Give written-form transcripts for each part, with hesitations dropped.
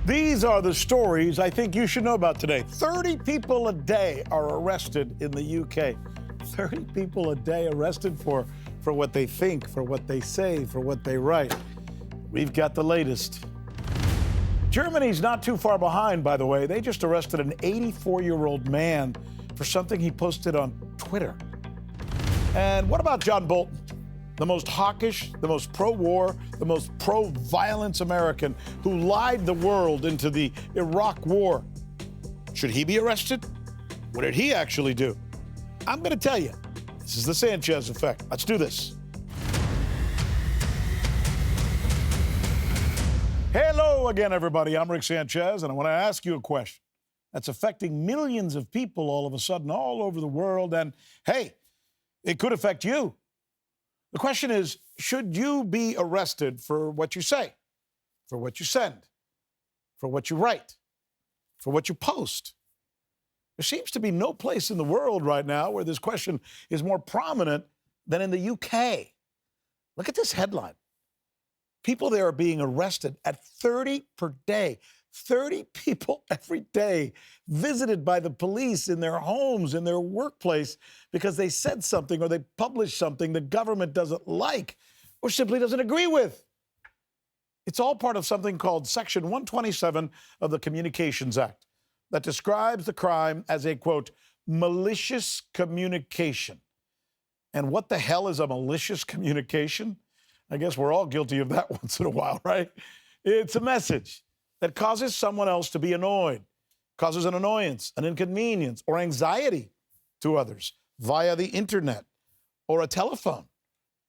These are the stories I think you should know about today. 30 people a day are arrested in the UK. 30 people a day arrested for what they think, for what they say, for what they write. We've got the latest. Germany's not too far behind, by the way. They just arrested an 84-year-old man for something he posted on Twitter. And what about John Bolton, the most hawkish, the most pro-war, the most pro-violence American who lied the world into the Iraq war? Should he be arrested? What did he actually do? I'm going to tell you. This is the Sanchez Effect. Let's do this. Hello again, everybody. I'm Rick Sanchez, and I want to ask you a question that's affecting millions of people all of a sudden all over the world. And, hey, it could affect you. The question is, should you be arrested for what you say, for what you send, for what you write, for what you post? There seems to be no place in the world right now where this question is more prominent than in the UK. Look at this headline. People there are being arrested at 30 per day. 30 people every day visited by the police in their homes, in their workplace, because they said something or they published something the government doesn't like or simply doesn't agree with. It's all part of something called Section 127 of the Communications Act that describes the crime as a, quote, malicious communication. And what the hell is a malicious communication? I guess we're all guilty of that once in a while, right? It's a message that causes someone else to be annoyed, causes an annoyance, an inconvenience, or anxiety to others via the internet or a telephone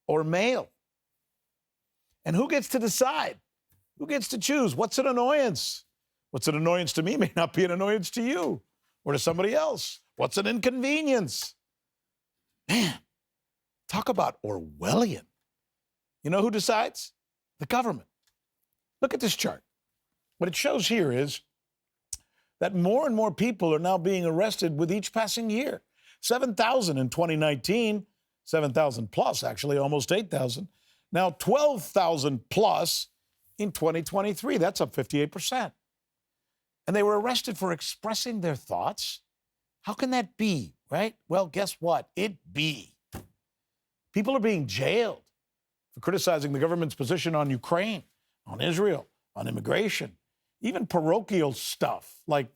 or mail. And who gets to decide? Who gets to choose? What's an annoyance? What's an annoyance to me may not be an annoyance to you or to somebody else. What's an inconvenience? Man, talk about Orwellian. You know who decides? The government. Look at this chart. What it shows here is that more and more people are now being arrested with each passing year. 7,000 in 2019, 7,000 plus, actually, almost 8,000. Now 12,000 plus in 2023. That's up 58%. And they were arrested for expressing their thoughts. How can that be, right? Well, guess what? It be. People are being jailed for criticizing the government's position on Ukraine, on Israel, on immigration, even parochial stuff like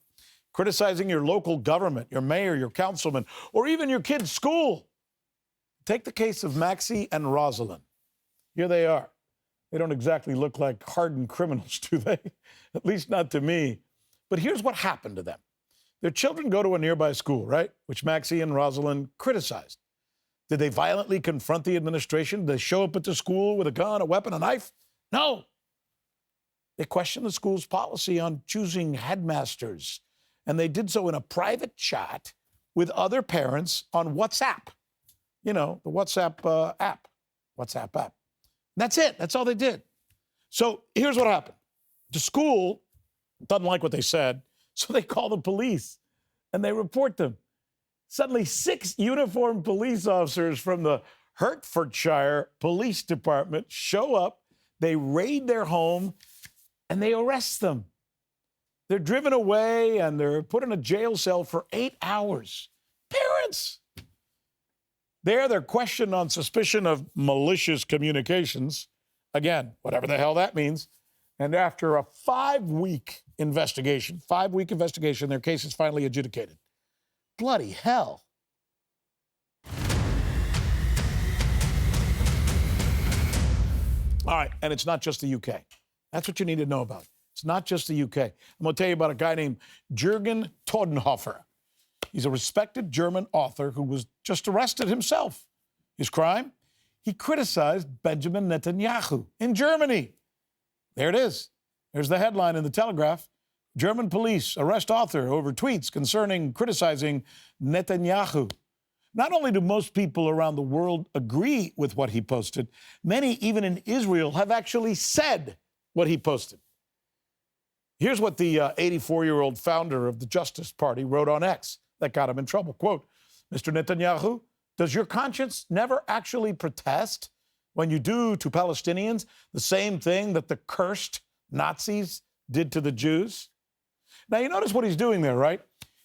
criticizing your local government, your mayor, your councilman, or even your kid's school. Take the case of Maxie and Rosalind. Here they are. They don't exactly look like hardened criminals, do they? At least not to me. But here's what happened to them. Their children go to a nearby school, right, which Maxie and Rosalind criticized. Did they violently confront the administration? Did they show up at the school with a gun, a weapon, a knife? No. They questioned the school's policy on choosing headmasters, and they did so in a private chat with other parents on WhatsApp. You know, the WhatsApp app. WhatsApp app. That's it. That's all they did. So here's what happened. The school doesn't like what they said, so they call the police, and they report them. Suddenly, 6 uniformed police officers from the Hertfordshire Police Department show up, they raid their home, and they arrest them. They're driven away, and they're put in a jail cell for 8 hours. Parents! There, they're questioned on suspicion of malicious communications. Again, whatever the hell that means. And after a 5-week investigation, their case is finally adjudicated. Bloody hell. All right, and it's not just the UK. That's what you need to know about. It's not just the UK. I'm going to tell you about a guy named Jürgen Todenhofer. He's a respected German author who was just arrested himself. His crime? He criticized Benjamin Netanyahu in Germany. There it is. There's the headline in the Telegraph. German police arrest author over tweets concerning criticizing Netanyahu. Not only do most people around the world agree with what he posted, many, even in Israel, have actually said what he posted. Here's what the 84-year-old founder of the Justice Party wrote on X that got him in trouble. Quote, Mr. Netanyahu, does your conscience never actually protest when you do to Palestinians the same thing that the cursed Nazis did to the Jews? Now, you notice what he's doing there, right?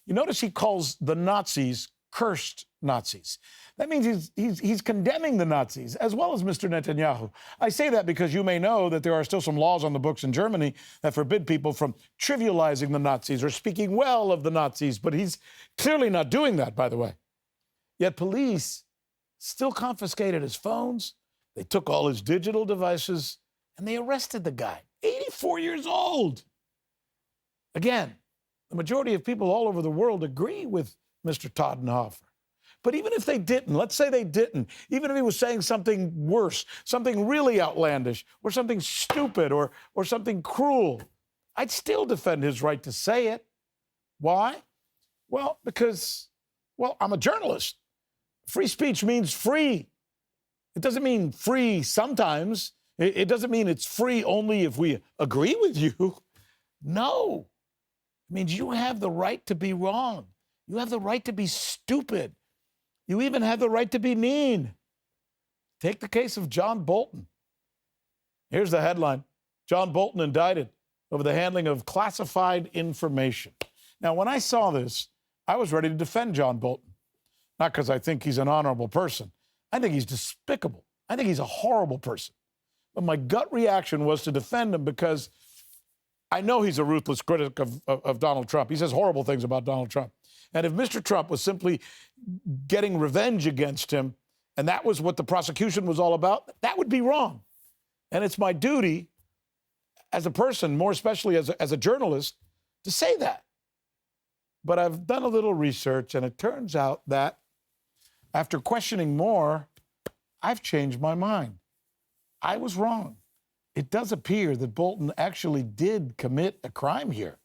You notice he calls the Nazis cursed Nazis. That means he's condemning the Nazis, as well as Mr. Netanyahu. I say that because you may know that there are still some laws on the books in Germany that forbid people from trivializing the Nazis or speaking well of the Nazis, but he's clearly not doing that, by the way. Yet police still confiscated his phones, they took all his digital devices, and they arrested the guy, 84 years old. Again, the majority of people all over the world agree with Mr. Todenhofer. But even if they didn't, let's say they didn't, even if he was saying something worse, something really outlandish, or something stupid, or something cruel, I'd still defend his right to say it. Why? Well, because, I'm a journalist. Free speech means free. It doesn't mean free sometimes. It doesn't mean it's free only if we agree with you. No. It means you have the right to be wrong. You have the right to be stupid. You even have the right to be mean. Take the case of John Bolton. Here's the headline. John Bolton indicted over the handling of classified information. Now, when I saw this, I was ready to defend John Bolton. Not because I think he's an honorable person. I think he's despicable. I think he's a horrible person. But my gut reaction was to defend him because I know he's a ruthless critic of Donald Trump. He says horrible things about Donald Trump. And if Mr. Trump was simply getting revenge against him, and that was what the prosecution was all about, that would be wrong. And it's my duty as a person, more especially as a journalist, to say that. But I've done a little research, and it turns out that after questioning more, I've changed my mind. I was wrong. It does appear that Bolton actually did commit a crime here.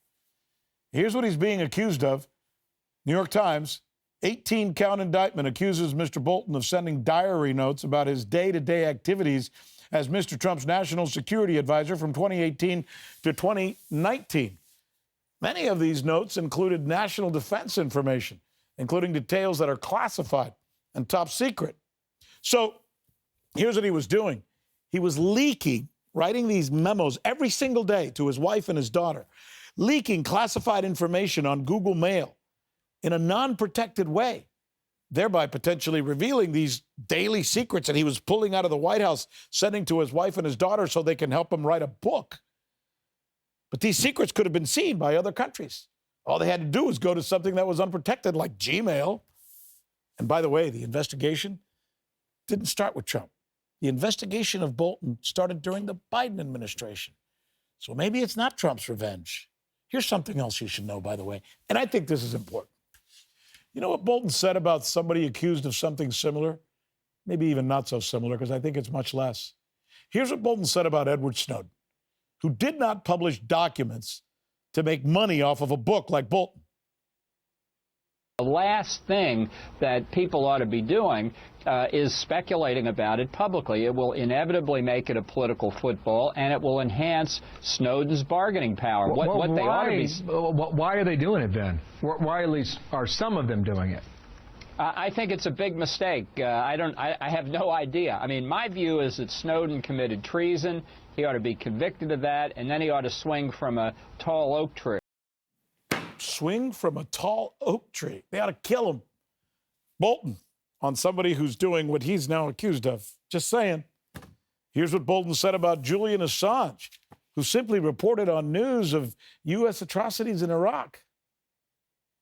Here's what he's being accused of. New York Times, 18-count indictment accuses Mr. Bolton of sending diary notes about his day-to-day activities as Mr. Trump's national security advisor from 2018 to 2019. Many of these notes included national defense information, including details that are classified and top secret. So here's what he was doing. He was leaking, writing these memos every single day to his wife and his daughter, leaking classified information on Google Mail in a non-protected way, thereby potentially revealing these daily secrets that he was pulling out of the White House, sending to his wife and his daughter so they can help him write a book. But these secrets could have been seen by other countries. All they had to do was go to something that was unprotected, like Gmail. And by the way, the investigation didn't start with Trump. The investigation of Bolton started during the Biden administration. So maybe it's not Trump's revenge. Here's something else you should know, by the way, and I think this is important. You know what Bolton said about somebody accused of something similar? Maybe even not so similar, because I think it's much less. Here's what Bolton said about Edward Snowden, who did not publish documents to make money off of a book like Bolton. The last thing that people ought to be doing is speculating about it publicly. It will inevitably make it a political football, and it will enhance Snowden's bargaining power. Why are they doing it then? Why at least are some of them doing it? I think it's a big mistake. I have no idea. I mean, my view is that Snowden committed treason. He ought to be convicted of that, and then he ought to swing from a tall oak tree. Swing from a tall oak tree. They ought to kill him. Bolton on somebody who's doing what he's now accused of. Just saying. Here's what Bolton said about Julian Assange, who simply reported on news of U.S. atrocities in Iraq.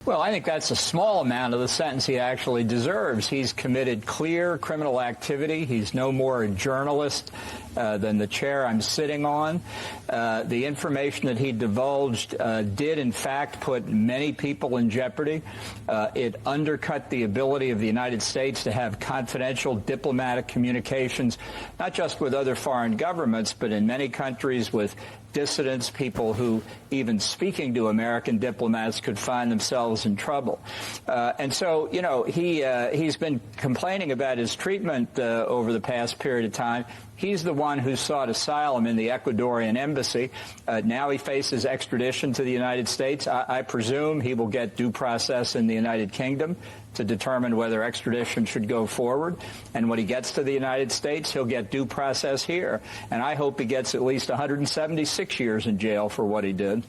Well, I think that's a small amount of the sentence he actually deserves. He's committed clear criminal activity. He's no more a journalist than the chair I'm sitting on. The information that he divulged did, in fact, put many people in jeopardy. It undercut the ability of the United States to have confidential diplomatic communications, not just with other foreign governments, but in many countries with dissidents, people who, even speaking to American diplomats, could find themselves in trouble. And so, you know, he's been complaining about his treatment over the past period of time. He's the one who sought asylum in the Ecuadorian embassy. Now he faces extradition to the United States. I presume he will get due process in the United Kingdom. to determine whether extradition should go forward. And when he gets to the United States, he'll get due process here. And I hope he gets at least 176 years in jail for what he did.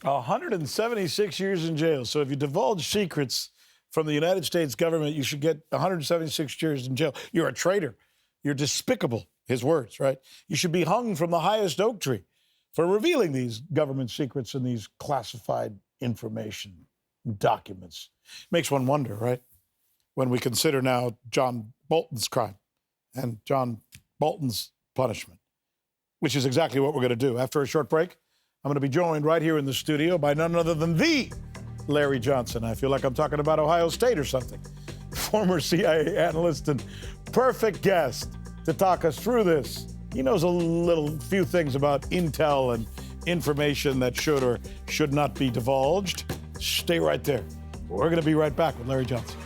176 years in jail. So if you divulge secrets from the United States government, you should get 176 years in jail. You're a traitor. You're despicable, his words, right? You should be hung from the highest oak tree for revealing these government secrets and these classified information documents. Makes one wonder, right? When we consider now John Bolton's crime and John Bolton's punishment, which is exactly what we're going to do. After a short break, I'm going to be joined right here in the studio by none other than the Larry Johnson. I feel like I'm talking about Ohio State or something. Former CIA analyst and perfect guest to talk us through this. He knows a few things about intel and information that should or should not be divulged. Stay right there. We're going to be right back with Larry Johnson.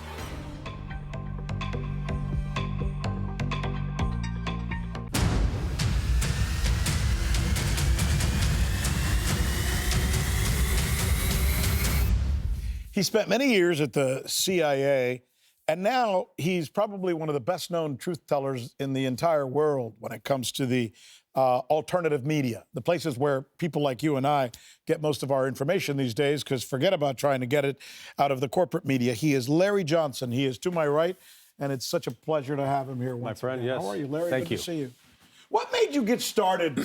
He spent many years at the CIA, and now he's probably one of the best-known truth tellers in the entire world when it comes to the alternative media, the places where people like you and I get most of our information these days, because forget about trying to get it out of the corporate media. He is Larry Johnson. He is to my right, and it's such a pleasure to have him here once My friend, again. yes. How are you, Larry? Thank Good you. to see you. What made you get started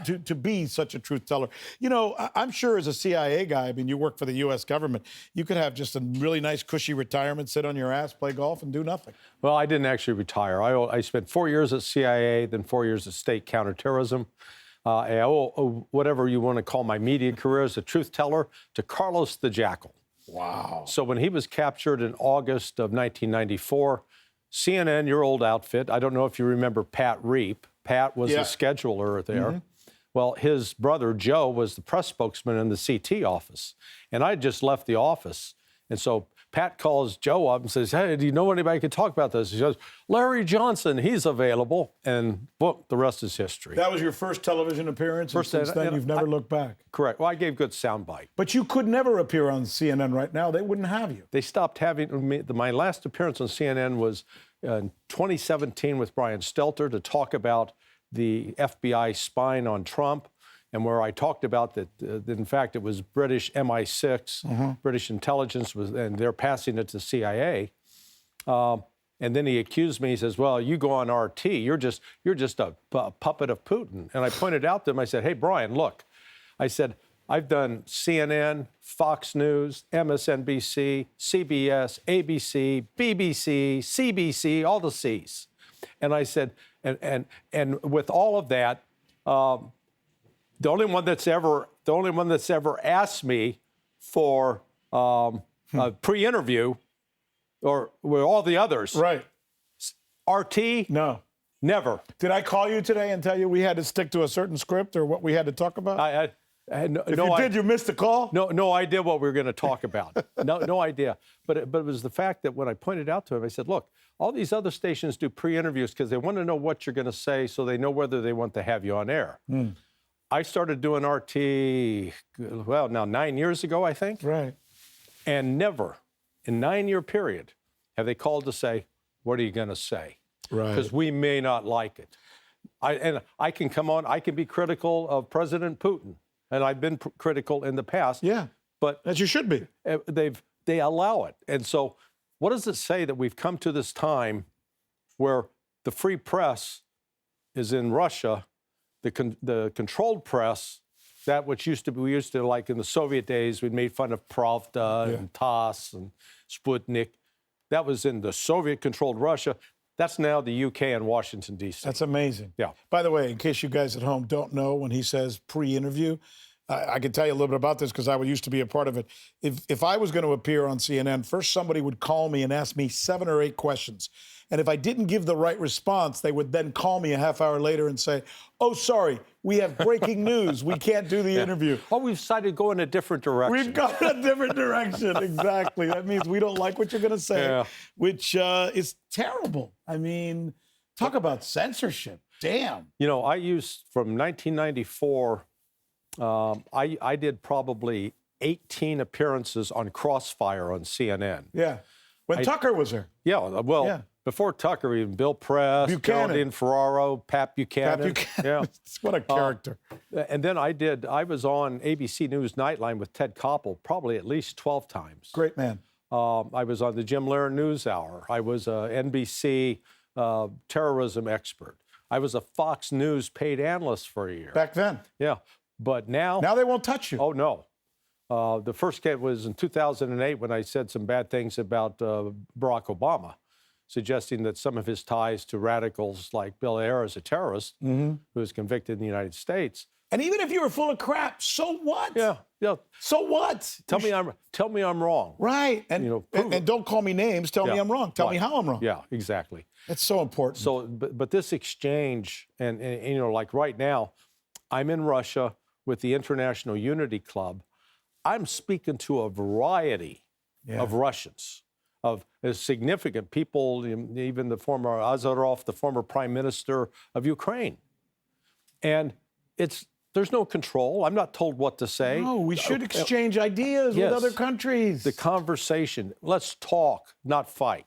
to be such a truth teller? You know, I'm sure as a CIA guy, I mean, you work for the U.S. government, you could have just a really nice, cushy retirement, sit on your ass, play golf, and do nothing. Well, I didn't actually retire. I spent 4 years at CIA, then 4 years at State Counterterrorism. I owe whatever you want to call my media career as a truth teller to Carlos the Jackal. Wow. So when he was captured in August of 1994, CNN, your old outfit, I don't know if you remember Pat Reap. Pat was the scheduler there. Mm-hmm. Well, his brother, Joe, was the press spokesman in the CT office. And I just left the office. And so Pat calls Joe up and says, hey, do you know anybody can talk about this? He goes, Larry Johnson, he's available. And boom, the rest is history. That was your first television appearance, and since then you've never looked back. Correct. Well, I gave good soundbite. But you could never appear on CNN right now. They wouldn't have you. They stopped having me. My last appearance on CNN was in 2017 with Brian Stelter to talk about the FBI spying on Trump, and where I talked about that, in fact, it was British MI6, British intelligence, and they're passing it to CIA. And then he accused me. He says, well, you go on RT. You're just a puppet of Putin. And I pointed out to him, I said, hey, Brian, look. I said, I've done CNN, Fox News, MSNBC, CBS, ABC, BBC, CBC, all the C's. And I said, and with all of that, the only one that's ever asked me for a pre-interview, or were all the others. Right. RT? No. Never. Did I call you today and tell you we had to stick to a certain script or what we had to talk about? I had no, if you did, you missed the call? No idea what we were going to talk about. No idea. But it was the fact that when I pointed out to him, I said, look, all these other stations do pre-interviews because they want to know what you're going to say so they know whether they want to have you on air. I started doing RT, well, now 9 years ago, I think. Right. And never, in 9-year period, have they called to say, what are you going to say? Right. Because we may not like it. I can come on, I can be critical of President Putin. And I've been critical in the past. Yeah, but as you should be. They allow it. And so what does it say that we've come to this time where the free press is in Russia, the controlled press, that which we used to like in the Soviet days, we'd made fun of Pravda and TASS and Sputnik. That was in the Soviet-controlled Russia. That's now the UK and Washington, D.C. That's amazing. Yeah. By the way, in case you guys at home don't know, when he says pre-interview, I can tell you a little bit about this because I used to be a part of it. If I was going to appear on CNN, first somebody would call me and ask me 7 or 8 questions. And if I didn't give the right response, they would then call me a half hour later and say, oh, sorry, we have breaking news. We can't do the interview. Oh, we've decided to go in a different direction. We've gone in a different direction, exactly. That means we don't like what you're going to say, which is terrible. I mean, talk about censorship. Damn. You know, I used from 1994, I did probably 18 appearances on Crossfire on CNN. Yeah. When Tucker was there. Yeah, well, before Tucker, even Bill Press, Geraldine Ferraro, Pat Buchanan. Yeah. What a character. And then I was on ABC News Nightline with Ted Koppel probably at least 12 times. Great man. I was on the Jim Lehrer News Hour. I was a NBC terrorism expert. I was a Fox News paid analyst for a year. Back then. Yeah. But now... Now they won't touch you. Oh, no. The first case was in 2008 when I said some bad things about Barack Obama, suggesting that some of his ties to radicals like Bill Ayers is a terrorist who was convicted in the United States. And even if you were full of crap, so what? Yeah. So what? Tell me I'm wrong. Right. And and don't call me names. Tell me I'm wrong. Tell me how I'm wrong. Yeah, exactly. It's so important. So, but this exchange, and like right now, I'm in Russia with the International Unity Club. I'm speaking to a variety of Russians, of significant people, even the former Azarov, the former prime minister of Ukraine. And there's no control. I'm not told what to say. No, we should exchange ideas with other countries. The conversation. Let's talk, not fight.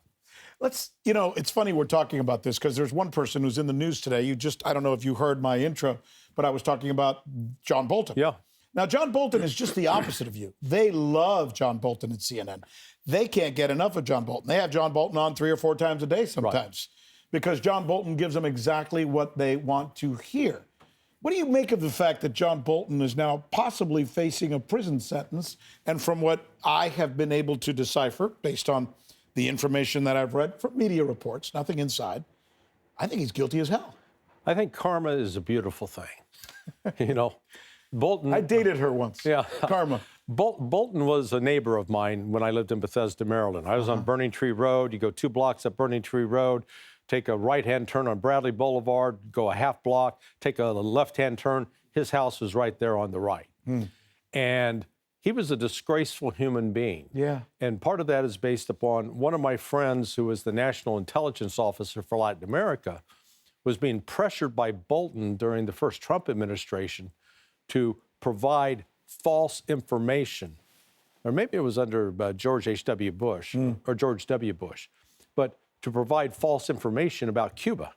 It's funny we're talking about this because there's one person who's in the news today. I don't know if you heard my intro, but I was talking about John Bolton. Yeah. Now, John Bolton is just the opposite of you. They love John Bolton at CNN. They can't get enough of John Bolton. They have John Bolton on 3 or 4 times a day sometimes because John Bolton gives them exactly what they want to hear. What do you make of the fact that John Bolton is now possibly facing a prison sentence? And from what I have been able to decipher, based on the information that I've read from media reports, nothing inside, I think he's guilty as hell. I think karma is a beautiful thing. Bolton. I dated her once. Yeah. Karma. Bolton was a neighbor of mine when I lived in Bethesda, Maryland. I was on Burning Tree Road. You go 2 blocks up Burning Tree Road, take a right-hand turn on Bradley Boulevard, go a half block, take a left-hand turn. His house was right there on the right. And he was a disgraceful human being. Yeah. And part of that is based upon one of my friends who was the National Intelligence Officer for Latin America was being pressured by Bolton during the first Trump administration to provide false information, or maybe it was under George H.W. Bush or George W. Bush, but to provide false information about Cuba.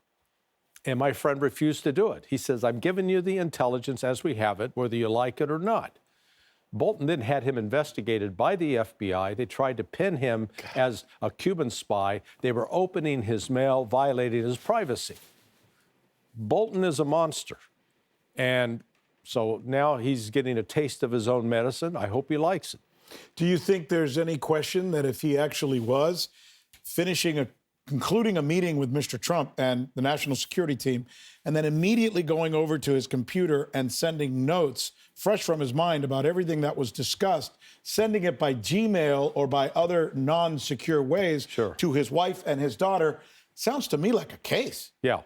And my friend refused to do it. He says, I'm giving you the intelligence as we have it, whether you like it or not. Bolton then had him investigated by the FBI. They tried to pin him as a Cuban spy. They were opening his mail, violating his privacy. Bolton is a monster. And so now he's getting a taste of his own medicine. I hope he likes it. Do you think there's any question that if he actually was concluding a meeting with Mr. Trump and the national security team, and then immediately going over to his computer and sending notes fresh from his mind about everything that was discussed, sending it by Gmail or by other non-secure ways to his wife and his daughter, sounds to me like a case. Yeah.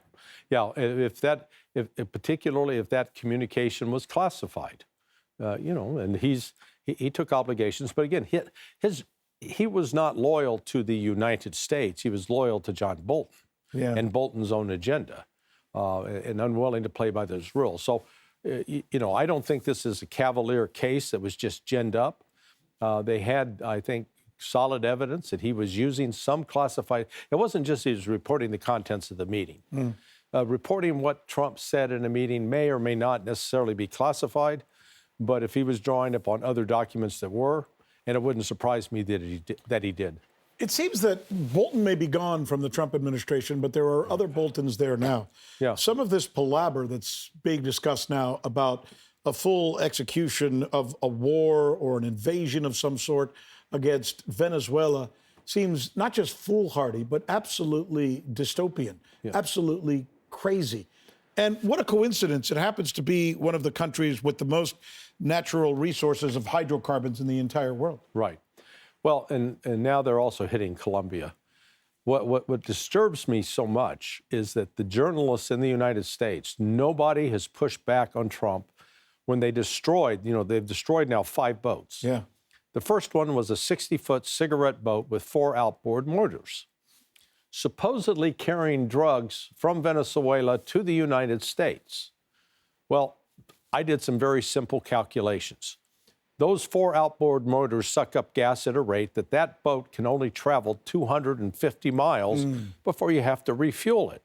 Particularly if that communication was classified, and he took obligations. But again, he was not loyal to the United States. He was loyal to John Bolton and Bolton's own agenda, and unwilling to play by those rules. So, I don't think this is a cavalier case that was just ginned up. They had, I think, solid evidence that he was using some classified. It wasn't just he was reporting the contents of the meeting. Reporting what Trump said in a meeting may or may not necessarily be classified, but if he was drawing upon other documents that were, and it wouldn't surprise me that he did. It seems that Bolton may be gone from the Trump administration, but there are other Boltons there now. Yeah. Some of this palaver that's being discussed now about a full execution of a war or an invasion of some sort against Venezuela seems not just foolhardy, but absolutely dystopian, absolutely crazy. And what a coincidence. It happens to be one of the countries with the most natural resources of hydrocarbons in the entire world. Right. Well, and now they're also hitting Colombia. What disturbs me so much is that the journalists in the United States, nobody has pushed back on Trump when they destroyed, they've destroyed now 5 boats. Yeah. The first one was a 60-foot cigarette boat with 4 outboard motors, supposedly carrying drugs from Venezuela to the United States. Well, I did some very simple calculations. those 4 outboard motors suck up gas at a rate that boat can only travel 250 miles before you have to refuel it.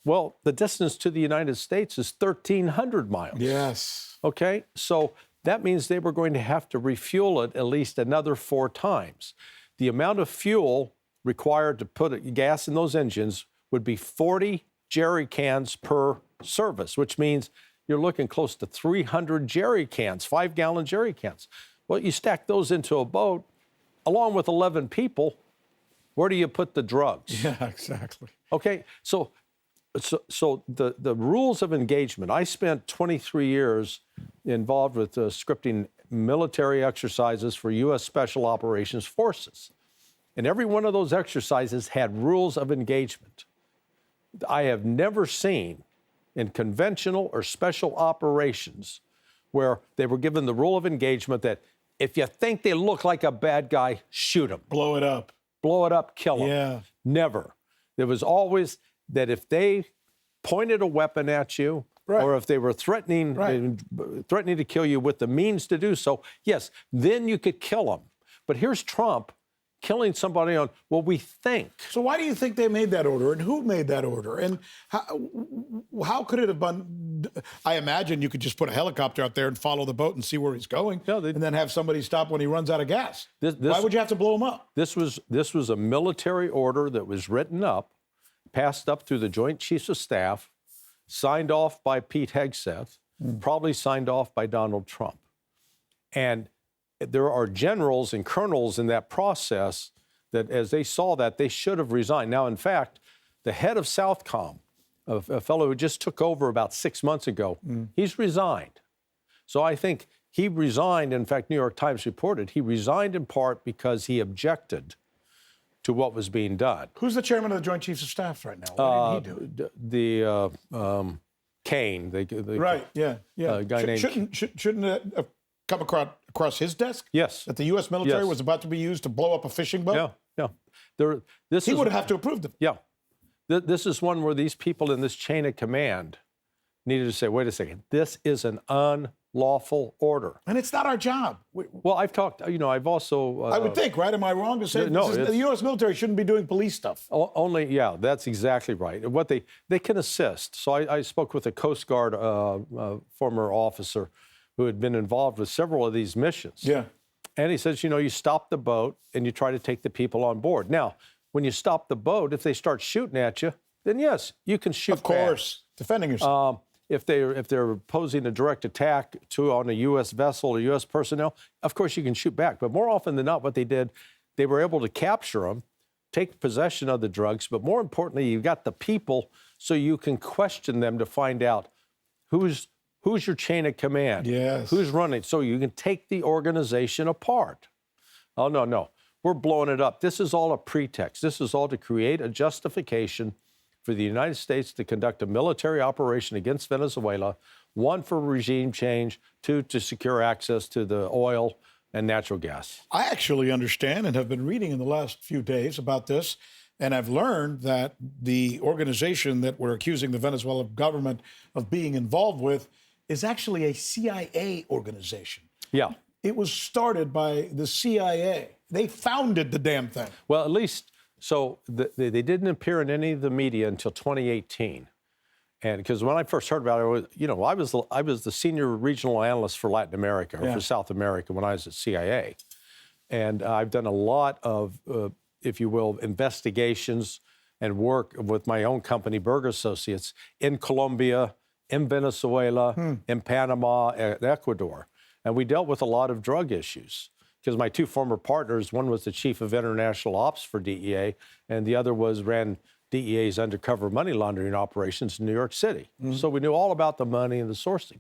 Well, the distance to the United States is 1,300 miles. Yes. Okay, so that means they were going to have to refuel it at least another 4 times. The amount of fuel required to put gas in those engines would be 40 jerry cans per service, which means you're looking close to 300 jerry cans, 5-gallon jerry cans. Well, you stack those into a boat, along with 11 people, where do you put the drugs? Yeah, exactly. Okay, so the rules of engagement, I spent 23 years involved with scripting military exercises for U.S. Special Operations Forces. And every one of those exercises had rules of engagement. I have never seen in conventional or special operations where they were given the rule of engagement that if you think they look like a bad guy, shoot them. Blow it up. Blow it up, kill them. Yeah. Never. There was always that if they pointed a weapon at you, right, or if they were threatening to kill you with the means to do so, yes, then you could kill them. But here's Trump killing somebody on, well, we think. So why do you think they made that order, and who made that order? And how could it have been? I imagine you could just put a helicopter out there and follow the boat and see where he's going, and then have somebody stop when he runs out of gas. Why would you have to blow him up? This was a military order that was written up, passed up through the Joint Chiefs of Staff, signed off by Pete Hegseth, probably signed off by Donald Trump. And there are generals and colonels in that process that, as they saw that, they should have resigned. Now, in fact, the head of Southcom, a fellow who just took over about 6 months ago, he's resigned. So I think he resigned. In fact, New York Times reported he resigned in part because he objected to what was being done. Who's the chairman of the Joint Chiefs of Staff right now? What did he do? Kane. Right, yeah. A guy named... Shouldn't it have come across his desk? Yes. That the U.S. military was about to be used to blow up a fishing boat? Yeah. He would have to approve them. Yeah. This is one where these people in this chain of command needed to say, wait a second, this is an unlawful order. And it's not our job. Well, I've talked, I've also... I would think, right? Am I wrong to say the U.S. military shouldn't be doing police stuff? Yeah, that's exactly right. What they can assist. So I spoke with a Coast Guard former officer who had been involved with several of these missions. Yeah. And he says, you stop the boat and you try to take the people on board. Now, when you stop the boat, if they start shooting at you, then yes, you can shoot back. Of course, defending yourself. If they're posing a direct attack on a U.S. vessel or U.S. personnel, of course you can shoot back. But more often than not, what they did, they were able to capture them, take possession of the drugs, but more importantly, you've got the people so you can question them to find out who's your chain of command, who's running, so you can take the organization apart. Oh, no, we're blowing it up. This is all a pretext. This is all to create a justification for the United States to conduct a military operation against Venezuela, 1, for regime change, 2, to secure access to the oil and natural gas. I actually understand and have been reading in the last few days about this, and I've learned that the organization that we're accusing the Venezuelan government of being involved with is actually a CIA organization. Yeah. It was started by the CIA. They founded the damn thing. Well, at least... So they didn't appear in any of the media until 2018, and because when I first heard about it, I was the senior regional analyst for Latin America or for South America when I was at CIA, and I've done a lot of, if you will, investigations and work with my own company, Berger Associates, in Colombia, in Venezuela, in Panama, and Ecuador, and we dealt with a lot of drug issues. Because my 2 former partners, one was the chief of international ops for DEA, and the other ran DEA's undercover money laundering operations in New York City. So we knew all about the money and the sourcing.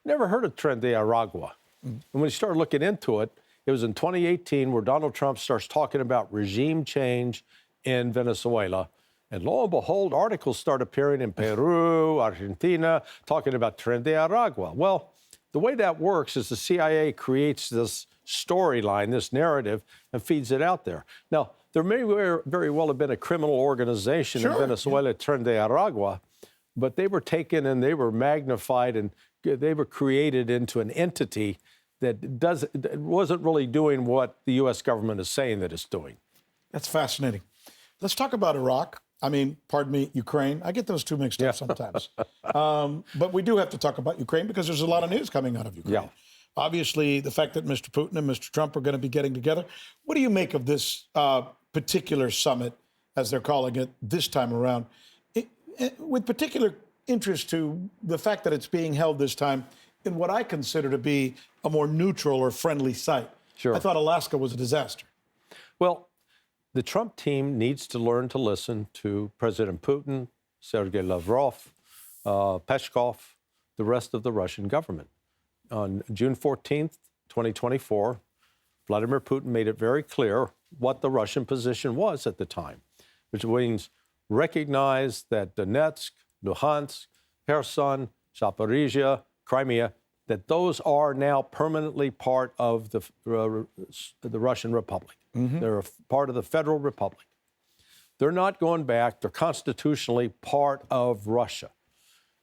Never heard of Tren de Aragua. And when we started looking into it, it was in 2018 where Donald Trump starts talking about regime change in Venezuela. And lo and behold, articles start appearing in Peru, Argentina, talking about Tren de Aragua. Well, the way that works is the CIA creates this storyline, this narrative, and feeds it out there. Now, there may very well have been a criminal organization in Venezuela, Tren de Aragua, but they were taken and they were magnified and they were created into an entity that wasn't really doing what the U.S. government is saying that it's doing. That's fascinating. Let's talk about Iraq. I mean, pardon me, Ukraine. I get those two mixed up sometimes. But we do have to talk about Ukraine because there's a lot of news coming out of Ukraine. Yeah. Obviously, the fact that Mr. Putin and Mr. Trump are going to be getting together. What do you make of this particular summit, as they're calling it, this time around? With particular interest to the fact that it's being held this time in what I consider to be a more neutral or friendly site. Sure. I thought Alaska was a disaster. Well, the Trump team needs to learn to listen to President Putin, Sergei Lavrov, Peskov, the rest of the Russian government. On June 14th, 2024, Vladimir Putin made it very clear what the Russian position was at the time, which means recognize that Donetsk, Luhansk, Kherson, Zaporizhia, Crimea, that those are now permanently part of the Russian Republic. Mm-hmm. They're a part of the Federal Republic. They're not going back. They're constitutionally part of Russia.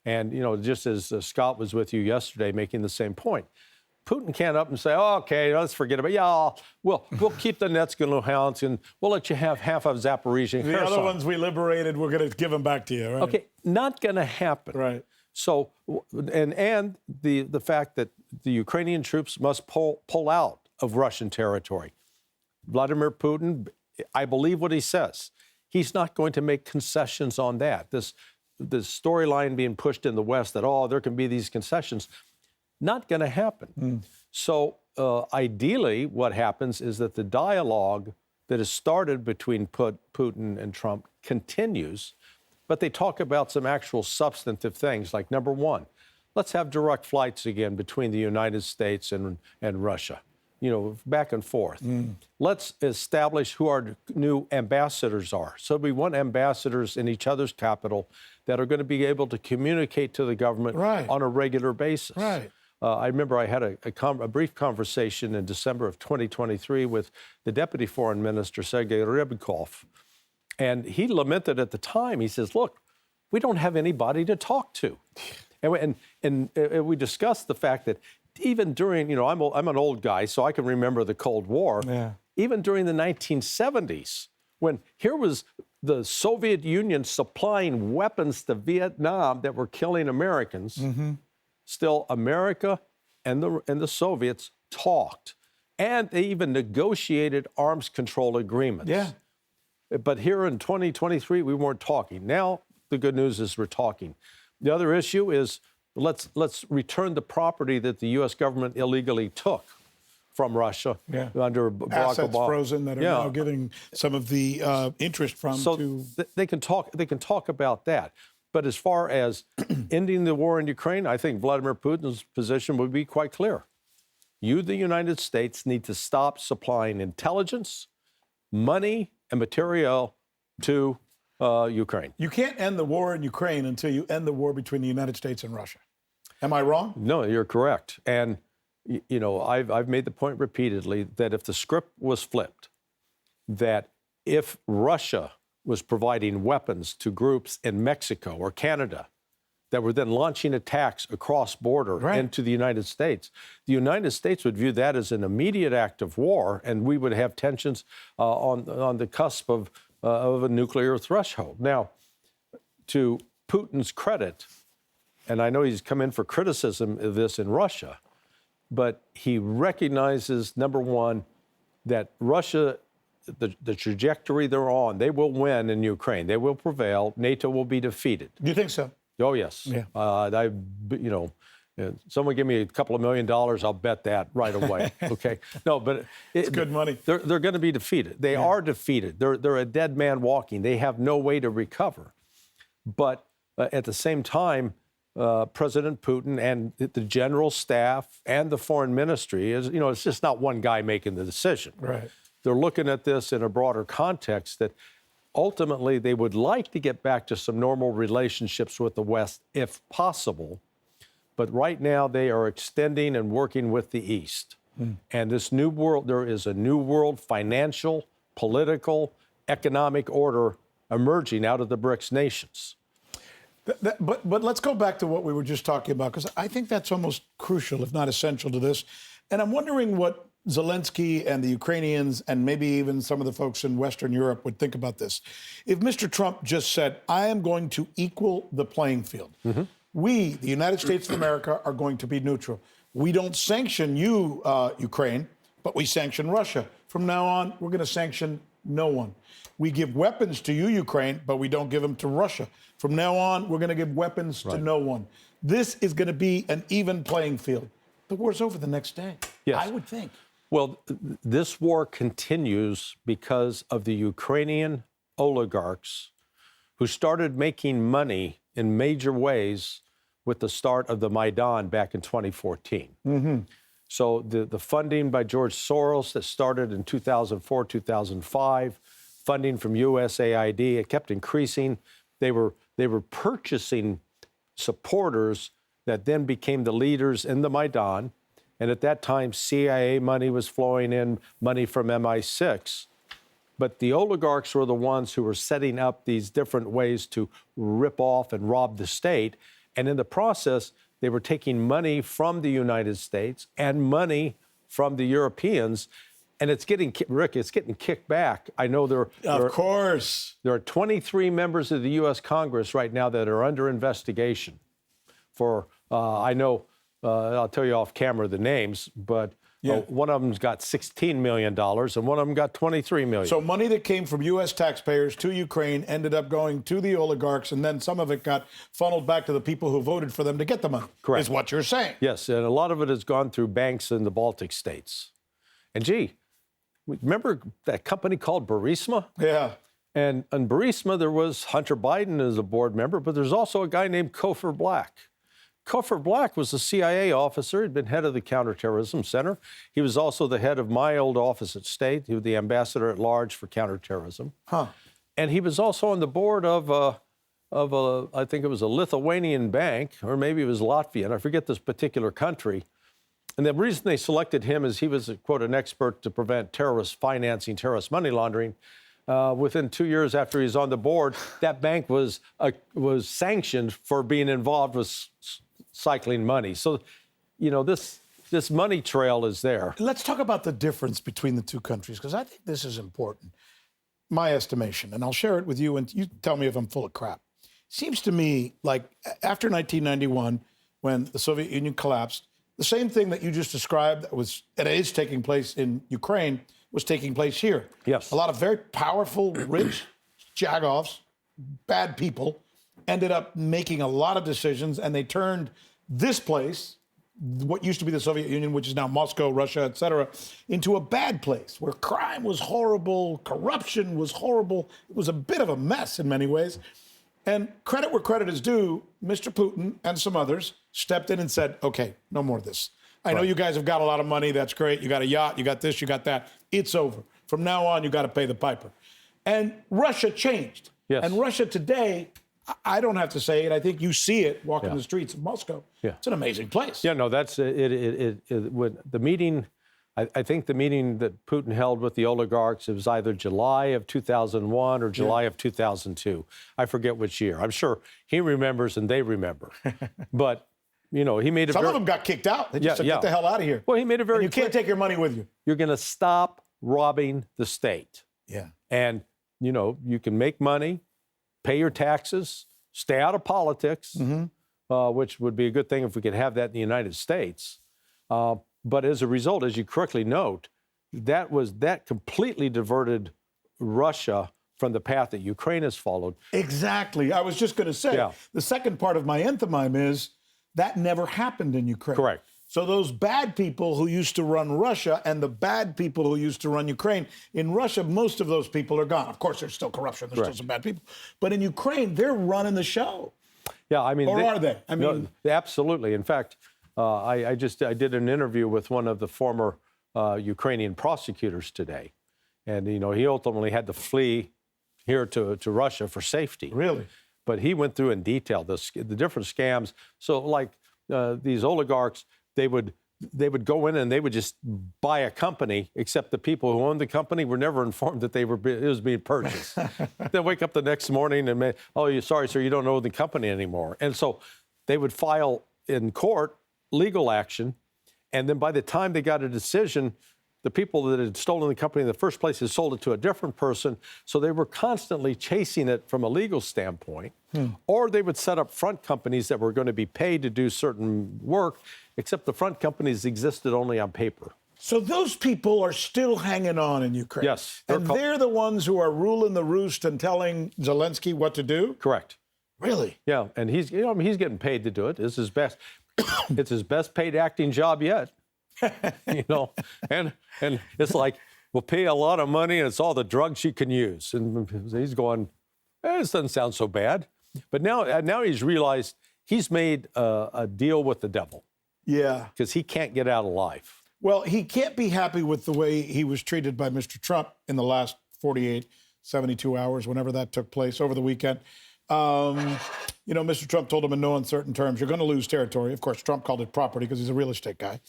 And, you know, just as Scott was with you yesterday making the same point, Putin can't up and say, oh, okay, let's forget about it. Yeah, we'll keep the Donetsk and Luhansk, and we'll let you have half of Zaporizhia and Kherson. The other ones we liberated, we're going to give them back to you, right? Okay, not going to happen. Right. So, and the fact that the Ukrainian troops must pull out of Russian territory. Vladimir Putin, I believe what he says. He's not going to make concessions on that. This storyline being pushed in the West that, oh, there can be these concessions, not going to happen. So ideally, what happens is that the dialogue that has started between Putin and Trump continues, but they talk about some actual substantive things, like number one, let's have direct flights again between the United States and Russia, you know, back and forth. Let's establish who our new ambassadors are. So we want ambassadors in each other's capital that are going to be able to communicate to the government on a regular basis. Right. I remember I had a brief conversation in December of 2023 with the Deputy Foreign Minister, Sergei Rybakov. And he lamented at the time, he says, look, we don't have anybody to talk to. And we discussed the fact that even during, you know, I'm an old guy, so I can remember the Cold War. Yeah. Even during the 1970s, when here was the Soviet Union supplying weapons to Vietnam that were killing Americans, still America and the Soviets talked. And they even negotiated arms control agreements. Yeah. But here in 2023, we weren't talking. Now, the good news is we're talking. The other issue is let's return the property that the U.S. government illegally took from Russia under Barack Assets Obama. Frozen that are now giving some of the interest from to... They can talk about that. But as far as ending the war in Ukraine, I think Vladimir Putin's position would be quite clear. You, the United States, need to stop supplying intelligence, money, and material to Ukraine. You can't end the war in Ukraine until you end the war between the United States and Russia. Am I wrong? No, you're correct. And, you know, I've made the point repeatedly that if the script was flipped, that if Russia was providing weapons to groups in Mexico or Canada that were then launching attacks across border into the United States, the United States would view that as an immediate act of war, and we would have tensions on the cusp of a nuclear threshold. Now, to Putin's credit, and I know he's come in for criticism of this in Russia, but he recognizes, number one, that Russia, the trajectory they're on, they will win in Ukraine. They will prevail. NATO will be defeated. Do you think so? Oh, yes. Yeah. Someone give me a couple of $1 million, I'll bet that right away. Okay. No, but it's good money. They're going to be defeated. They are defeated. They're a dead man walking. They have no way to recover. But at the same time, President Putin and the general staff and the foreign ministry is, you know, it's just not one guy making the decision. Right. They're looking at this in a broader context that ultimately they would like to get back to some normal relationships with the West if possible. But right now they are extending and working with the East. And this new world, there is a new world financial, political, economic order emerging out of the BRICS nations. But let's go back to what we were just talking about, because I think that's almost crucial, if not essential to this. And I'm wondering what Zelensky and the Ukrainians and maybe even some of the folks in Western Europe would think about this. If Mr. Trump just said, I am going to equal the playing field. We, the United States of America, are going to be neutral. We don't sanction you, Ukraine, but we sanction Russia. From now on, we're going to sanction no one. We give weapons to you, Ukraine, but we don't give them to Russia. From now on, we're going to give weapons to no one. This is going to be an even playing field. The war's over the next day, I would think. Well, this war continues because of the Ukrainian oligarchs who started making money in major ways with the start of the Maidan back in 2014. So the funding by George Soros that started in 2004, 2005, funding from USAID, it kept increasing. They were purchasing supporters that then became the leaders in the Maidan. And at that time, CIA money was flowing in, money from MI6. But the oligarchs were the ones who were setting up these different ways to rip off and rob the state. And in the process, they were taking money from the United States and money from the Europeans. And it's getting, Rick, it's getting kicked back. I know there are 23 members of the U.S. Congress right now that are under investigation for, I'll tell you off camera the names, but one of them's got $16 million and one of them got $23 million. So money that came from U.S. taxpayers to Ukraine ended up going to the oligarchs, and then some of it got funneled back to the people who voted for them to get the money. Correct. Is what you're saying. Yes, and a lot of it has gone through banks in the Baltic states. And gee, remember that company called Burisma? Yeah. And in Burisma, there was Hunter Biden as a board member, but there's also a guy named Cofer Black. Cofer Black was a CIA officer. He'd been head of the Counterterrorism Center. He was also the head of my old office at State. He was the ambassador at large for counterterrorism. And he was also on the board of I think it was a Lithuanian bank, or maybe it was Latvian. I forget this particular country. And the reason they selected him is he was, quote, an expert to prevent terrorist financing, terrorist money laundering. Within 2 years after he was on the board, that bank was sanctioned for being involved with cycling money. So, you know, this money trail is there. Let's talk about the difference between the two countries, because I think this is important. My estimation, and I'll share it with you, and you tell me if I'm full of crap. Seems to me like after 1991, when the Soviet Union collapsed, the same thing that you just described that is taking place in Ukraine was taking place here. Yes. A lot of very powerful, rich jagoffs, bad people, ended up making a lot of decisions, and they turned this place, what used to be the Soviet Union, which is now Moscow, Russia, et cetera, into a bad place where crime was horrible, corruption was horrible. It was a bit of a mess in many ways. And credit where credit is due, Mr. Putin and some others stepped in and said, okay, no more of this. I know you guys have got a lot of money. That's great. You got a yacht. You got this. You got that. It's over. From now on, you got to pay the piper. And Russia changed. Yes. And Russia today, I don't have to say it. I think you see it walking the streets of Moscow. Yeah. It's an amazing place. Yeah, no, that's when the meeting. I think the meeting that Putin held with the oligarchs, it was either July of 2001 or July of 2002. I forget which year. I'm sure he remembers and they remember. But, you know, he made Some of them got kicked out. They just said, get the hell out of here. Well, he made it very clear. You can't take your money with you. You're going to stop robbing the state. Yeah. And, you know, you can make money, pay your taxes, stay out of politics, which would be a good thing if we could have that in the United States. But as a result, as you correctly note, that completely diverted Russia from the path that Ukraine has followed. Exactly. I was just going to say, the second part of my enthymeme is that never happened in Ukraine. Correct. So those bad people who used to run Russia and the bad people who used to run Ukraine, in Russia, most of those people are gone. Of course, there's still corruption. There's still some bad people. But in Ukraine, they're running the show. Yeah, I mean... Or are they? I mean... No, absolutely. In fact... I did an interview with one of the former Ukrainian prosecutors today, and you know he ultimately had to flee here to Russia for safety. Really? But he went through in detail the different scams. So like these oligarchs, they would go in and they would just buy a company, except the people who owned the company were never informed that it was being purchased. They'd wake up the next morning and sorry, sir, you don't own the company anymore. And so they would file in court legal action, And then by the time they got a decision, the people that had stolen the company in the first place had sold it to a different person. So they were constantly chasing it from a legal standpoint. Or they would set up front companies that were going to be paid to do certain work, except the front companies existed only on paper. So those people are still hanging on in Ukraine. Yes. And they're the ones who are ruling the roost and telling Zelensky what to do? Correct. Really? Yeah, and he's getting paid to do it. It's his best. It's his best paid acting job yet. And it's like, we'll pay a lot of money and it's all the drugs you can use. And he's going, this doesn't sound so bad. But now he's realized he's made a deal with the devil. Yeah. Because he can't get out alive. Well, he can't be happy with the way he was treated by Mr. Trump in the last 48, 72 hours, whenever that took place over the weekend. Mr. Trump told him in no uncertain terms, you're going to lose territory. Of course, Trump called it property because he's a real estate guy.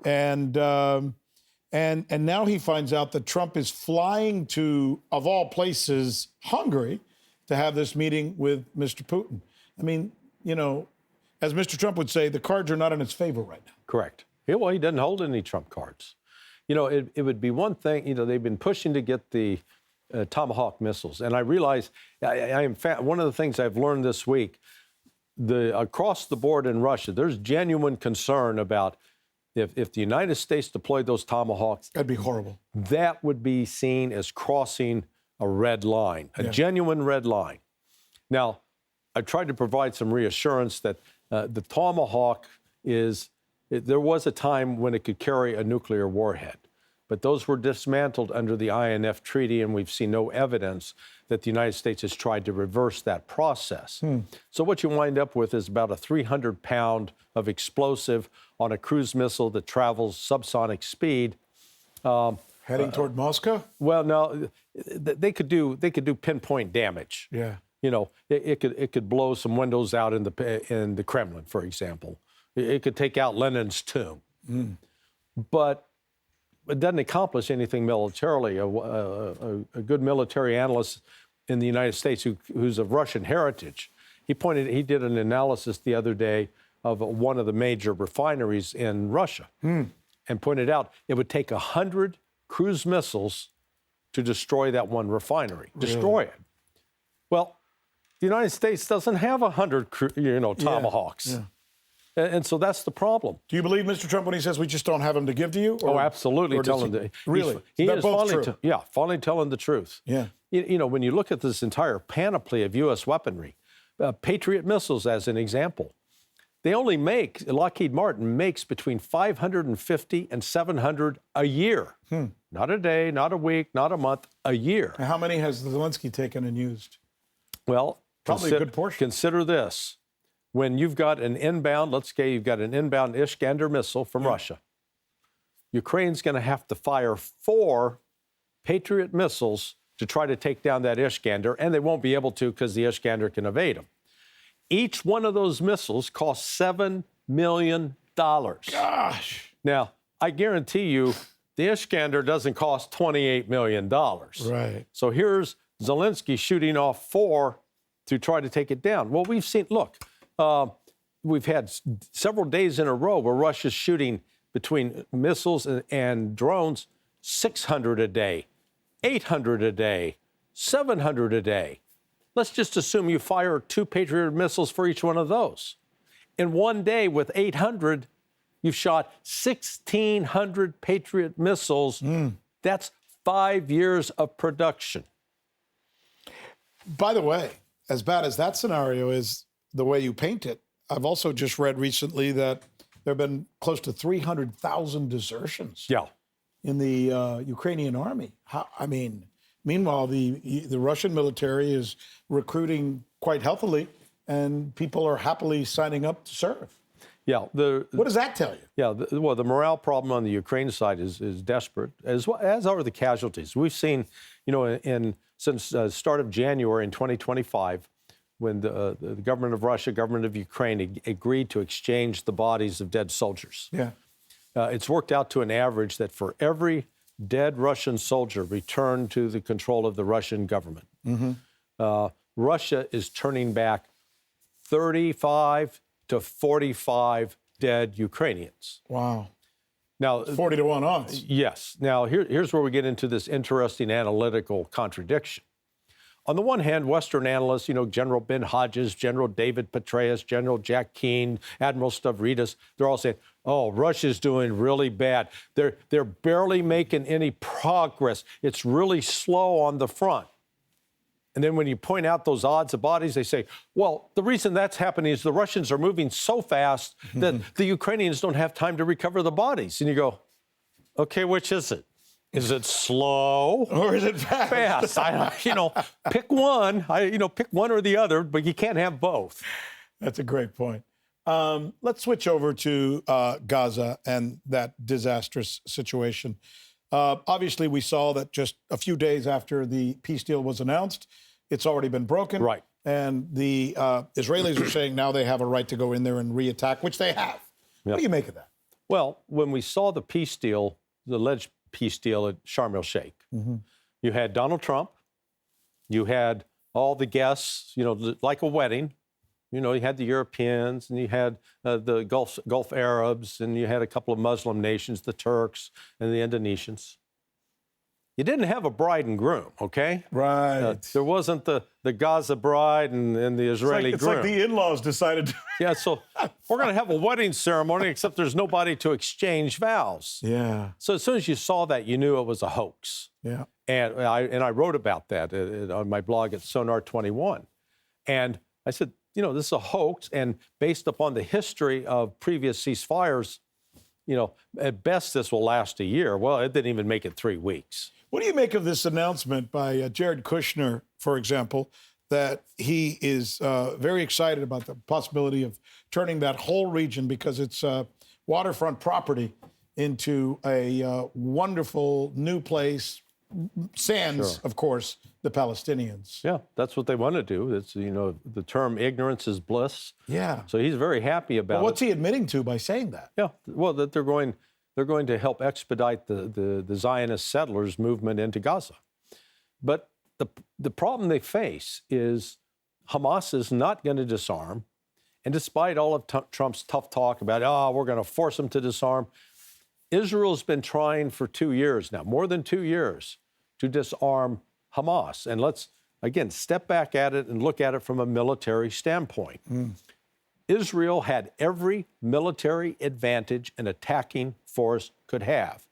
And now he finds out that Trump is flying to, of all places, Hungary to have this meeting with Mr. Putin. I mean, as Mr. Trump would say, the cards are not in his favor right now. Correct. Yeah, well, he doesn't hold any Trump cards. It would be one thing, they've been pushing to get the Tomahawk missiles. And I realize, one of the things I've learned this week, across the board in Russia, there's genuine concern about if the United States deployed those Tomahawks. That'd be horrible. That would be seen as crossing a red line, a genuine red line. Now, I've tried to provide some reassurance that the Tomahawk there was a time when it could carry a nuclear warhead. But those were dismantled under the INF Treaty, and we've seen no evidence that the United States has tried to reverse that process. So what you wind up with is about a 300-pound of explosive on a cruise missile that travels subsonic speed. Heading toward Moscow? Well, no, they could do pinpoint damage. Yeah. It could blow some windows out in the Kremlin, for example. It could take out Lenin's tomb. But it doesn't accomplish anything militarily. A good military analyst in the United States who's of Russian heritage, he did an analysis the other day of one of the major refineries in Russia and pointed out it would take 100 cruise missiles to destroy that one refinery. Really? Destroy it. Well, the United States doesn't have 100 Tomahawks. Yeah. And so that's the problem. Do you believe Mr. Trump when he says we just don't have them to give to you? Oh, absolutely. Really? He is both true. finally telling the truth. Yeah. When you look at this entire panoply of U.S. weaponry, Patriot missiles as an example, Lockheed Martin makes between 550 and 700 a year. Not a day, not a week, not a month, a year. And how many has Zelensky taken and used? Well, probably a good portion. Consider this. When you've got an inbound, let's say you've got an inbound Iskander missile from Russia, Ukraine's going to have to fire 4 Patriot missiles to try to take down that Iskander, and they won't be able to because the Iskander can evade them. Each one of those missiles costs $7 million. Gosh. Now, I guarantee you the Iskander doesn't cost $28 million. Right. So here's Zelensky shooting off 4 to try to take it down. Well, we've seen, we've had several days in a row where Russia's shooting between missiles and drones 600 a day, 800 a day, 700 a day. Let's just assume you fire 2 Patriot missiles for each one of those. In one day with 800, you've shot 1,600 Patriot missiles. That's 5 years of production. By the way, as bad as that scenario is, the way you paint it, I've also just read recently that there have been close to 300,000 desertions in the Ukrainian army. Meanwhile, the Russian military is recruiting quite healthily, and people are happily signing up to serve. Yeah. What does that tell you? Yeah. The morale problem on the Ukraine side is desperate, as are the casualties. We've seen, since the start of January in 2025, when the government of Russia, government of Ukraine agreed to exchange the bodies of dead soldiers. Yeah. It's worked out to an average that for every dead Russian soldier returned to the control of the Russian government, Russia is turning back 35 to 45 dead Ukrainians. Wow. Now, 40 to 1 odds. yes. Now, here's where we get into this interesting analytical contradiction. On the one hand, Western analysts, General Ben Hodges, General David Petraeus, General Jack Keane, Admiral Stavridis, they're all saying, oh, Russia's doing really bad. They're barely making any progress. It's really slow on the front. And then when you point out those odds of bodies, they say, well, the reason that's happening is the Russians are moving so fast that the Ukrainians don't have time to recover the bodies. And you go, okay, which is it? Is it slow or is it fast? Pick one. Pick one or the other, but you can't have both. That's a great point. Let's switch over to Gaza and that disastrous situation. Obviously, we saw that just a few days after the peace deal was announced, it's already been broken. Right. And the Israelis are saying now they have a right to go in there and reattack, which they have. Yep. What do you make of that? Well, when we saw the peace deal, the alleged peace deal at Sharm el-Sheikh, you had Donald Trump, you had all the guests, like a wedding. You had the Europeans, and you had the Gulf Arabs, and you had a couple of Muslim nations, the Turks and the Indonesians. You didn't have a bride and groom, okay? Right. There wasn't the Gaza bride and the Israeli it's groom. like the in-laws decided to. Yeah, so we're going to have a wedding ceremony, except there's nobody to exchange vows. Yeah. So as soon as you saw that, you knew it was a hoax. Yeah. And I wrote about that on my blog at Sonar 21. And I said, this is a hoax, and based upon the history of previous ceasefires, at best this will last a year. Well, it didn't even make it 3 weeks. What do you make of this announcement by Jared Kushner, for example, that he is very excited about the possibility of turning that whole region, because it's waterfront property, into a wonderful new place, sans, of course, the Palestinians. Yeah, that's what they want to do. It's, the term ignorance is bliss. Yeah. So he's very happy about it. What's he admitting to by saying that? Yeah, well, that they're going to help expedite the Zionist settlers' movement into Gaza. But the problem they face is Hamas is not going to disarm. And despite all of Trump's tough talk about, we're going to force them to disarm, Israel's been trying for 2 years now, more than 2 years, to disarm Hamas. And let's, again, step back at it and look at it from a military standpoint. Israel had every military advantage an attacking force could have.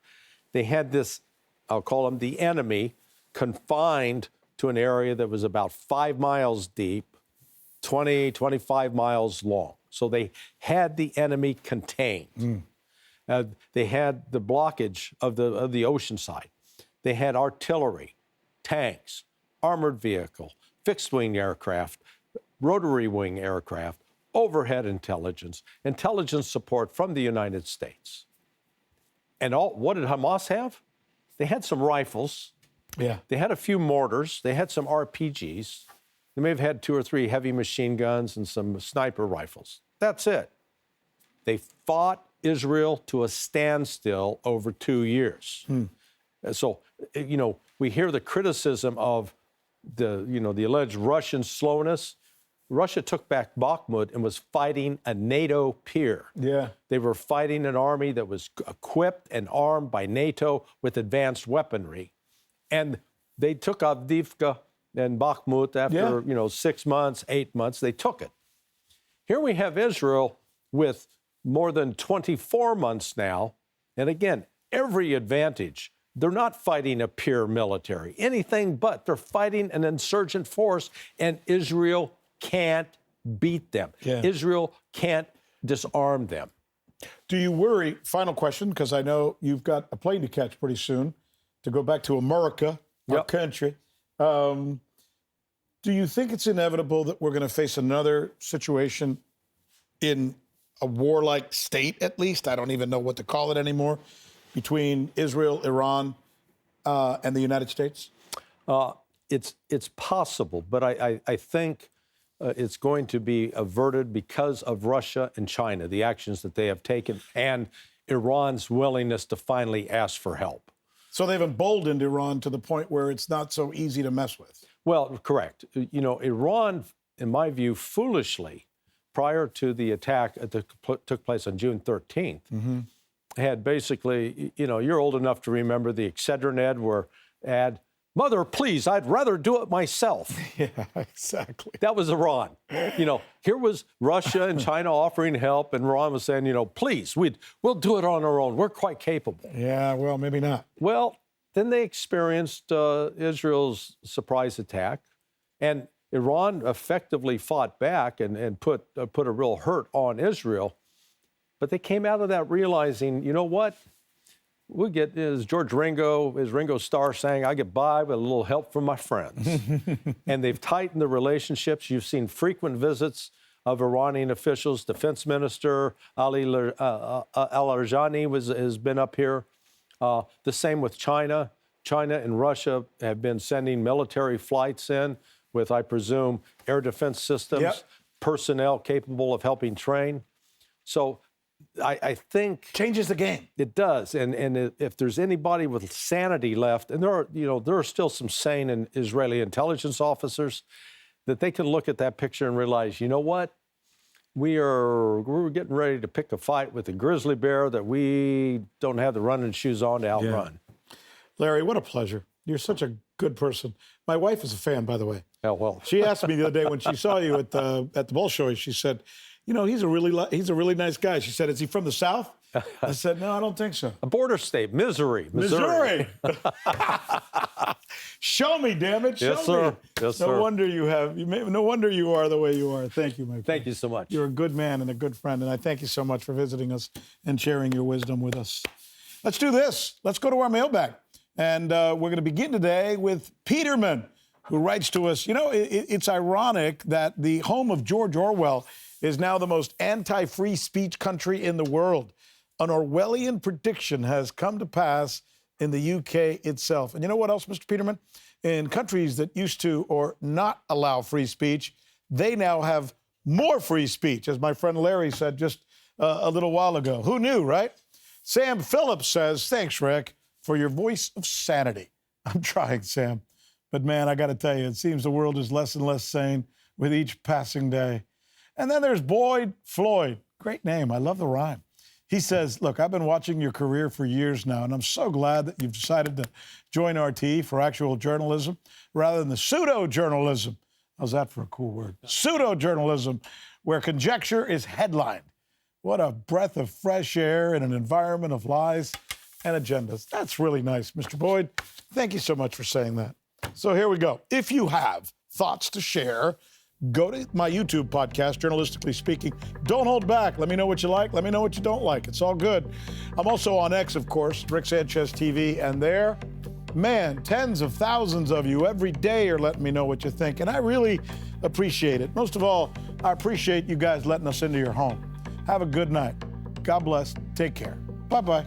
They had this, I'll call them the enemy, confined to an area that was about 5 miles deep, 25 miles long. So they had the enemy contained. They had the blockage of the ocean side. They had artillery, tanks, armored vehicle, fixed-wing aircraft, rotary wing aircraft, overhead intelligence support from the United States. And what did Hamas have? They had some rifles. Yeah. They had a few mortars. They had some RPGs. They may have had 2 or 3 heavy machine guns and some sniper rifles. That's it. They fought Israel to a standstill over 2 years. So, we hear the criticism of the alleged Russian slowness. Russia took back Bakhmut and was fighting a NATO peer. Yeah. They were fighting an army that was equipped and armed by NATO with advanced weaponry. And they took Avdiivka and Bakhmut after, 6 months, 8 months. They took it. Here we have Israel with more than 24 months now. And again, every advantage. They're not fighting a peer military, anything but. They're fighting an insurgent force, and Israel can't beat them. Yeah. Israel can't disarm them. Do you worry, final question, because I know you've got a plane to catch pretty soon to go back to America, our country. Do you think it's inevitable that we're going to face another situation in a warlike state, at least? I don't even know what to call it anymore, between Israel, Iran, and the United States? It's possible, but I think it's going to be averted because of Russia and China, the actions that they have taken, and Iran's willingness to finally ask for help. So they've emboldened Iran to the point where it's not so easy to mess with. Well, correct. Iran, in my view, foolishly, prior to the attack that took place on June 13th, had basically, you're old enough to remember the Excedrin ad, "Mother, please, I'd rather do it myself." Yeah, exactly. That was Iran. Here was Russia and China offering help, and Iran was saying, "Please, we'll do it on our own. We're quite capable." Yeah, well, maybe not. Well, then they experienced Israel's surprise attack, and Iran effectively fought back and put a real hurt on Israel. But they came out of that realizing, you know what? We'll get, as Ringo Starr sang, "I get by with a little help from my friends." And they've tightened the relationships. You've seen frequent visits of Iranian officials. Defense Minister Ali Al-Arjani has been up here. The same with China. China and Russia have been sending military flights in with, I presume, air defense systems, personnel capable of helping train. So I think Changes the game. it does. And if there's anybody with sanity left, and there are still some sane and Israeli intelligence officers, that they can look at that picture and realize, you know what? We're getting ready to pick a fight with a grizzly bear that we don't have the running shoes on to outrun. Larry, what a pleasure. You're such a good person. My wife is a fan, by the way. Oh, well. She asked me the other day when she saw you at the Bolshoi, she said, he's a really nice guy. She said, "Is he from the South?" I said, "No, I don't think so." A border state, Missouri. Show me, damn it. Show Yes, sir. me. Yes, No sir. wonder no wonder you are the way you are. Thank you, my friend. Thank you so much. You're a good man and a good friend, and I thank you so much for visiting us and sharing your wisdom with us. Let's do this. Let's go to our mailbag. And we're going to begin today with Peterman, who writes to us, it's ironic that the home of George Orwell is now the most anti-free speech country in the world. An Orwellian prediction has come to pass in the UK itself. And you know what else, Mr. Peterman? In countries that used to or not allow free speech, they now have more free speech, as my friend Larry said just a little while ago. Who knew, right? Sam Phillips says, "Thanks, Rick, for your voice of sanity." I'm trying, Sam. But man, I got to tell you, it seems the world is less and less sane with each passing day. And then there's Boyd Floyd. Great name. I love the rhyme. He says, "Look, I've been watching your career for years now, and I'm so glad that you've decided to join RT for actual journalism rather than the pseudo-journalism." How's that for a cool word? Pseudo-journalism, where conjecture is headlined. What a breath of fresh air in an environment of lies and agendas. That's really nice, Mr. Boyd. Thank you so much for saying that. So here we go. If you have thoughts to share, go to my YouTube podcast, Journalistically Speaking. Don't hold back. Let me know what you like. Let me know what you don't like. It's all good. I'm also on X, of course, Rick Sanchez TV. And there, man, tens of thousands of you every day are letting me know what you think. And I really appreciate it. Most of all, I appreciate you guys letting us into your home. Have a good night. God bless. Take care. Bye-bye.